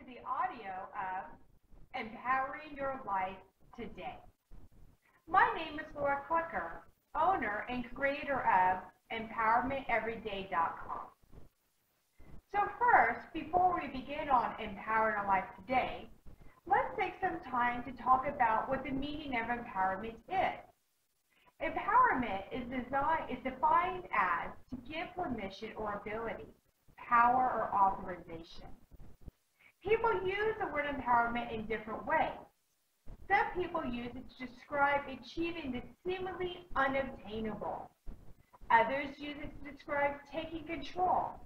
to the audio of Empowering Your Life Today. My name is Laura Clucker, owner and creator of EmpowermentEveryday.com. So first, before we begin on Empowering Our Life Today, let's take some time to talk about what the meaning of empowerment is. Empowerment is defined as to give permission or ability, power or authorization. People use the word empowerment in different ways. Some people use it to describe achieving the seemingly unobtainable. Others use it to describe taking control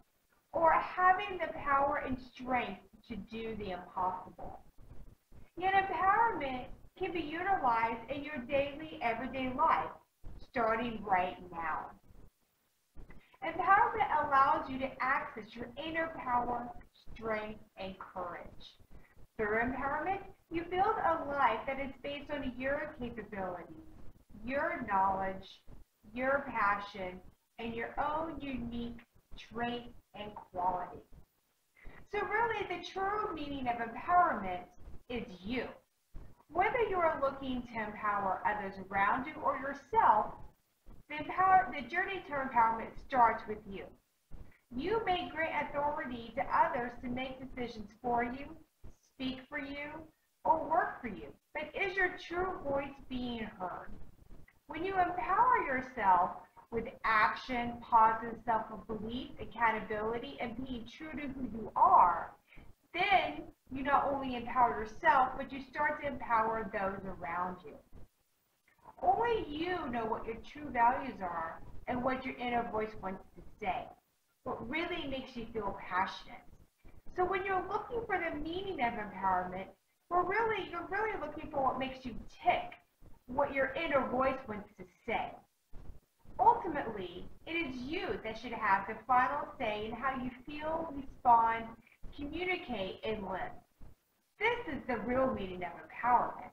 or having the power and strength to do the impossible. Yet empowerment can be utilized in your daily, everyday life, starting right now. Empowerment allows you to access your inner power, strength, and courage. Through empowerment, you build a life that is based on your capabilities, your knowledge, your passion, and your own unique traits and qualities. So really, the true meaning of empowerment is you. Whether you are looking to empower others around you or yourself, the journey to empowerment starts with you. You may grant authority to others to make decisions for you, speak for you, or work for you. But is your true voice being heard? When you empower yourself with action, positive self-belief, accountability, and being true to who you are, then you not only empower yourself, but you start to empower those around you. Only you know what your true values are and what your inner voice wants to say, what really makes you feel passionate. So when you're looking for the meaning of empowerment, you're really looking for what makes you tick, what your inner voice wants to say. Ultimately, it is you that should have the final say in how you feel, respond, communicate, and live. This is the real meaning of empowerment.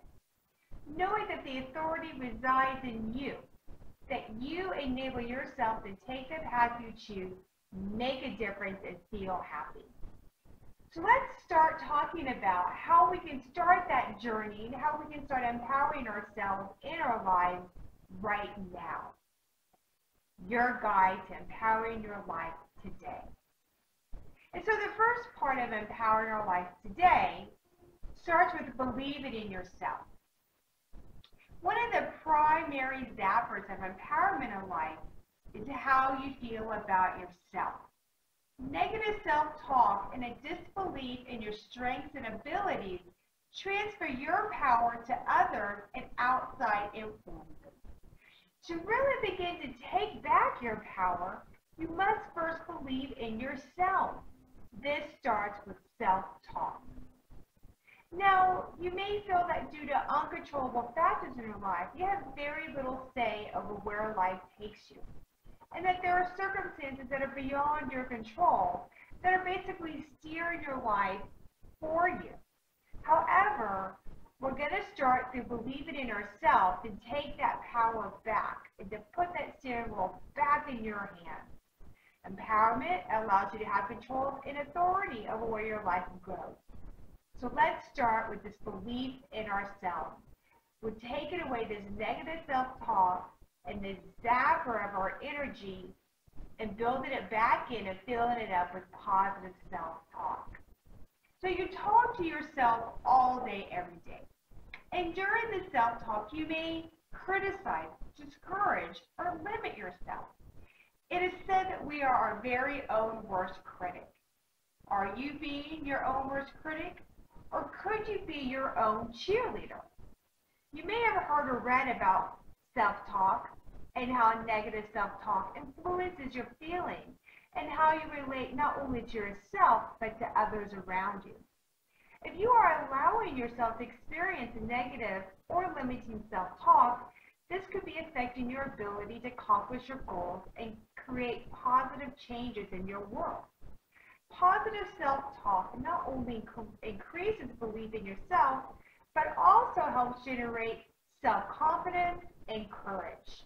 Knowing that the authority resides in you, that you enable yourself to take the path you choose, make a difference, and feel happy. So let's start talking about how we can start that journey and how we can start empowering ourselves in our lives right now. Your guide to empowering your life today. And so the first part of empowering our life today starts with believing in yourself. One of the primary zappers of empowerment in life is how you feel about yourself. Negative self-talk and a disbelief in your strengths and abilities transfer your power to others and outside influences. To really begin to take back your power, you must first believe in yourself. This starts with self-talk. Now, you may feel that due to uncontrollable factors in your life, you have very little say over where life takes you, and that there are circumstances that are beyond your control that are basically steering your life for you. However, we're going to start through believing in ourselves and take that power back and to put that steering wheel back in your hands. Empowerment allows you to have control and authority over where your life goes. So let's start with this belief in ourselves. We're taking away this negative self-talk and this zapper of our energy and building it back in and filling it up with positive self-talk. So you talk to yourself all day, every day. And during the self-talk, you may criticize, discourage, or limit yourself. It is said that we are our very own worst critic. Are you being your own worst critic? Or could you be your own cheerleader? You may have heard or read about self-talk and how negative self-talk influences your feelings and how you relate not only to yourself but to others around you. If you are allowing yourself to experience negative or limiting self-talk, this could be affecting your ability to accomplish your goals and create positive changes in your world. Positive self-talk not only increases belief in yourself, but also helps generate self-confidence and courage.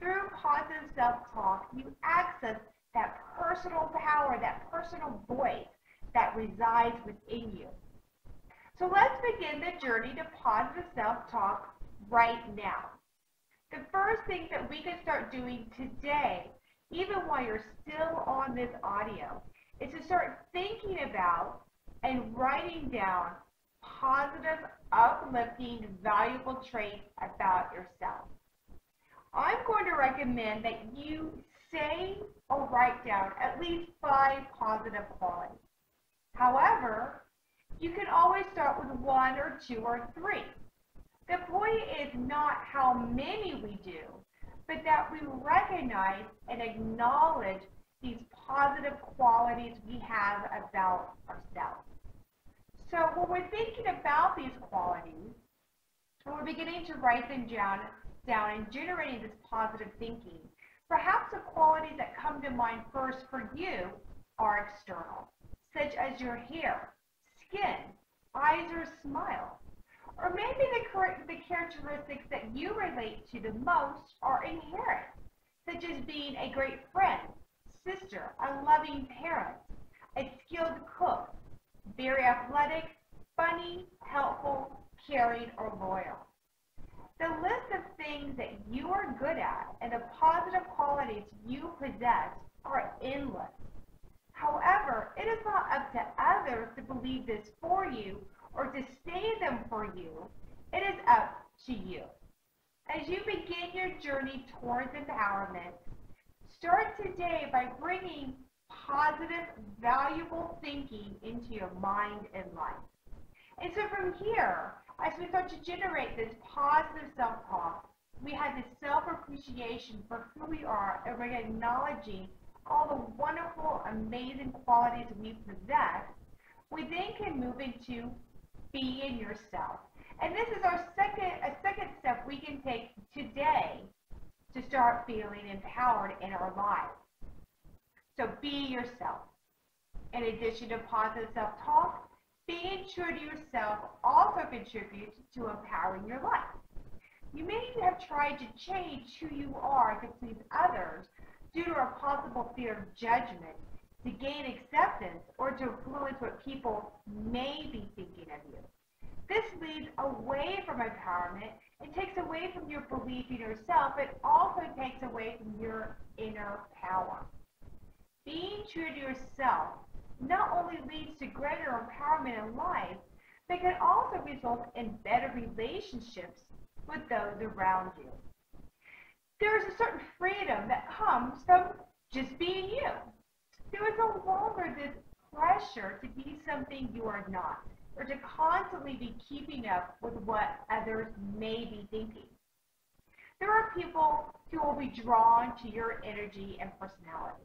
Through positive self-talk, you access that personal power, that personal voice that resides within you. So let's begin the journey to positive self-talk right now. The first thing that we can start doing today, even while you're still on this audio, is to start thinking about and writing down positive, uplifting, valuable traits about yourself. I'm going to recommend that you say or write down at least 5 positive qualities. However, you can always start with 1 or 2 or 3. The point is not how many we do, but that we recognize and acknowledge these positive qualities we have about ourselves. So when we're thinking about these qualities, when we're beginning to write them down and generating this positive thinking, perhaps the qualities that come to mind first for you are external, such as your hair, skin, eyes, or smile. Or maybe the characteristics that you relate to the most are inherent, such as being a great friend, sister, a loving parent, a skilled cook, very athletic, funny, helpful, caring, or loyal. The list of things that you are good at and the positive qualities you possess are endless. However, it is not up to others to believe this for you or to say them for you. It is up to you. As you begin your journey towards empowerment, start today by bringing positive, valuable thinking into your mind and life. And so from here, as we start to generate this positive self-talk, we have this self-appreciation for who we are, and we're acknowledging all the wonderful, amazing qualities we possess. We then can move into being yourself. And this is a second step we can take today to start feeling empowered in our lives. So be yourself. In addition to positive self-talk, being true to yourself also contributes to empowering your life. You may have tried to change who you are to please others due to a possible fear of judgment, to gain acceptance, or to influence what people may be thinking of you. This leads away from empowerment and takes away from your belief in yourself. It also takes away from your inner power. Being true to yourself not only leads to greater empowerment in life, but can also result in better relationships with those around you. There is a certain freedom that comes from just being you. There is no longer this pressure to be something you are not, or to constantly be keeping up with what others may be thinking. There are people who will be drawn to your energy and personality.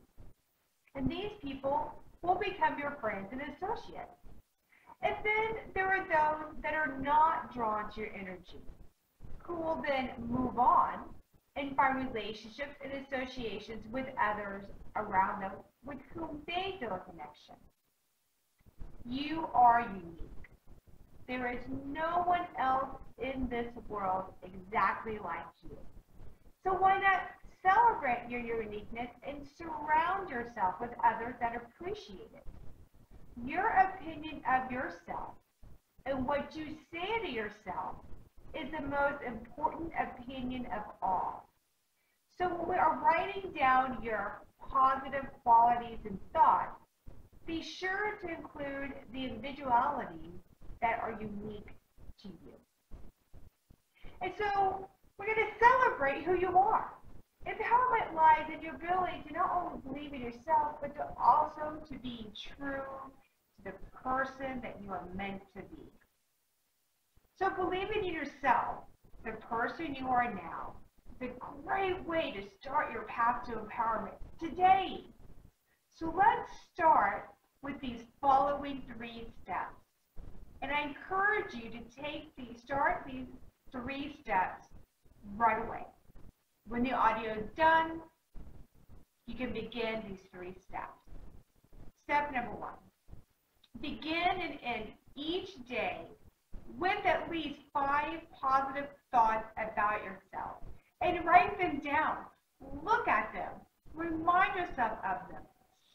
And these people will become your friends and associates. And then there are those that are not drawn to your energy, who will then move on and find relationships and associations with others around them with whom they feel a connection. You are unique. There is no one else in this world exactly like you. So why not celebrate your uniqueness and surround yourself with others that appreciate it? Your opinion of yourself and what you say to yourself is the most important opinion of all. So when we are writing down your positive qualities and thoughts, be sure to include the individualities that are unique to you. And so we're going to celebrate who you are. Empowerment lies in your ability to not only believe in yourself, but to also to be true to the person that you are meant to be. So believing in yourself, the person you are now, is a great way to start your path to empowerment today. So let's start with these following 3 steps. And I encourage you to start these 3 steps right away. When the audio is done, you can begin these 3 steps. Step number 1. Begin and end each day with at least 5 positive thoughts about yourself. And write them down. Look at them. Remind yourself of them.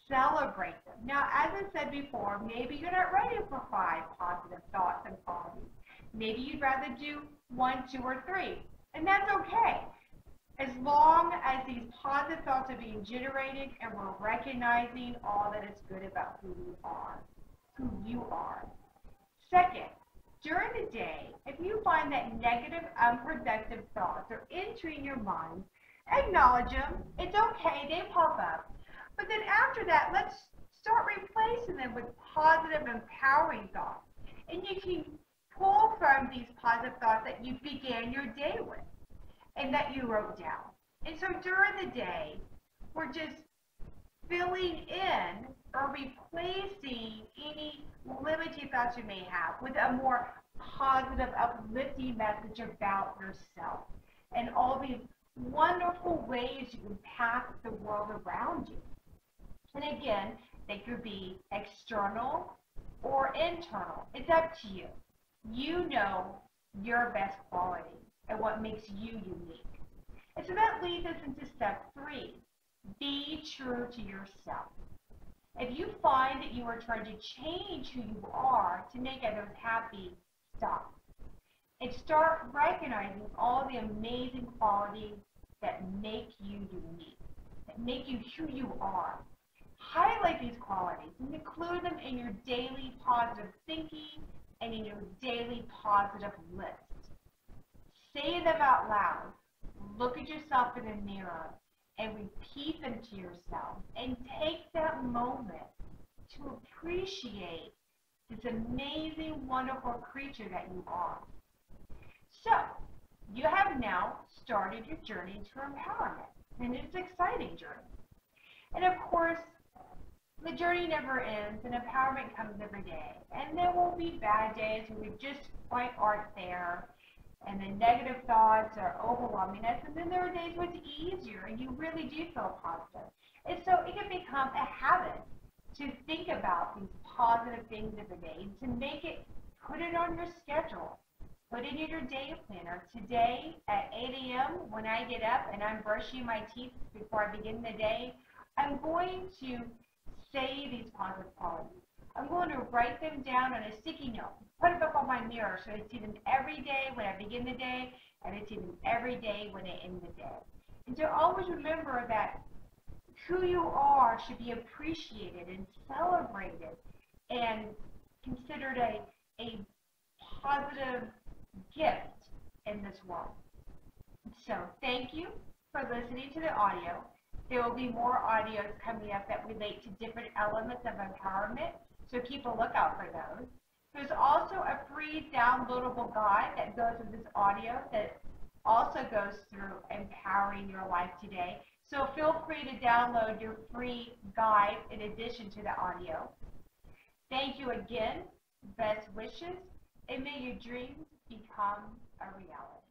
celebrate them. Now, as I said before, maybe you're not ready for 5 positive thoughts and qualities. Maybe you'd rather do 1, 2, or 3, and that's okay. As long as these positive thoughts are being generated and we're recognizing all that is good about who you are. Second, during the day, if you find that negative, unproductive thoughts are entering your mind, acknowledge them. It's okay, they pop up. But then after that, let's start replacing them with positive, empowering thoughts. And you can pull from these positive thoughts that you began your day with and that you wrote down. And so during the day, we're just filling in or replacing any limiting thoughts you may have with a more positive, uplifting message about yourself and all these wonderful ways you impact the world around you. And again, they could be external or internal. It's up to you. You know your best quality and what makes you unique. And so that leads us into step 3. Be true to yourself. If you find that you are trying to change who you are to make others happy, stop. And start recognizing all the amazing qualities that make you unique, that make you who you are. Highlight these qualities and include them in your daily positive thinking and in your daily positive list. Say them out loud. Look at yourself in the mirror and repeat them to yourself. And take that moment to appreciate this amazing, wonderful creature that you are. So, you have now started your journey to empowerment. And it's an exciting journey. And of course, the journey never ends, and empowerment comes every day. And there will be bad days when we just quite aren't there, and the negative thoughts are overwhelming us, and then there are days when it's easier, and you really do feel positive. And so it can become a habit to think about these positive things every day, and to make it, put it on your schedule. Put it in your day planner. Today at 8 a.m. when I get up and I'm brushing my teeth before I begin the day, I'm going to say these positive qualities. I'm going to write them down on a sticky note, put it up on my mirror so I see them every day when I begin the day, and I see them every day when I end the day. And to always remember that who you are should be appreciated and celebrated and considered a positive gift in this world. So thank you for listening to the audio. There will be more audios coming up that relate to different elements of empowerment, so keep a lookout for those. There's also a free downloadable guide that goes with this audio that also goes through empowering your life today. So feel free to download your free guide in addition to the audio. Thank you again. Best wishes, and may your dreams become a reality.